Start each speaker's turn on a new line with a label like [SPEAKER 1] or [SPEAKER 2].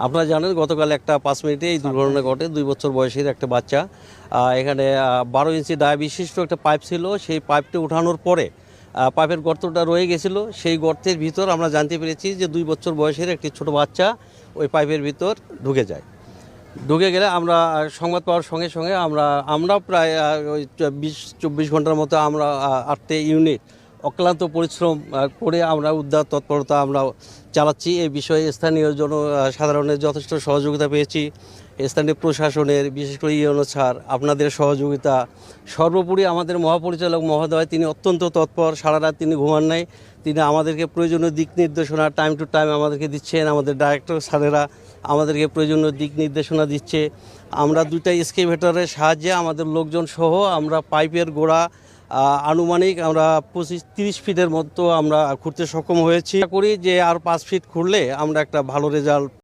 [SPEAKER 1] আপনারা জানেন গতকাল একটা 5 মিনিটে এই দুর্ঘটনা ঘটে। 2 বছর বয়সের একটা বাচ্চা এখানে 12 ইঞ্চি ডায়া বিশিষ্ট একটা পাইপ ছিল, সেই পাইপটা উঠানোর পরে পাইপের গর্তটা রয়ে গেছিল। সেই গর্তের ভিতর আমরা জানতে পেরেছি যে 2 বছর বয়সের একটি ছোট বাচ্চা ওই পাইপের ভিতর ঢুকে যায়। ঢুকে গেলে আমরা সংবাদ পাওয়ার সঙ্গে সঙ্গে আমরা প্রায় ওই 24 ঘন্টার মতো আমরা 8টে ইউনিট অক্লান্ত পরিশ্রম করে আমরা উদ্ধার তৎপরতা আমরা চালাচ্ছি। এই বিষয়ে স্থানীয় সাধারণের যথেষ্ট সহযোগিতা পেয়েছি, স্থানীয় প্রশাসনের, বিশেষ করে ইউনো স্যার আপনাদের সহযোগিতা, সর্বোপরি আমাদের মহাপরিচালক মহোদয় তিনি অত্যন্ত তৎপর। সারা রাত তিনি ঘুমান নাই, তিনি আমাদেরকে প্রয়োজনীয় দিক নির্দেশনা টাইম টু টাইম আমাদেরকে দিচ্ছেন। আমাদের ডাইরেক্টর স্যারেরা আমাদেরকে প্রয়োজনীয় দিক নির্দেশনা দিচ্ছে। আমরা 2টা এক্সকেভেটরের সাহায্যে আমাদের লোকজন সহ আমরা পাইপের গোড়া আনুমানিক আমরা 25-30 ফিটের মতো আমরা খুঁড়তে সক্ষম হয়েছি। করি যে আর 5 ফিট খুঁড়লে আমরা একটা ভালো রেজাল্ট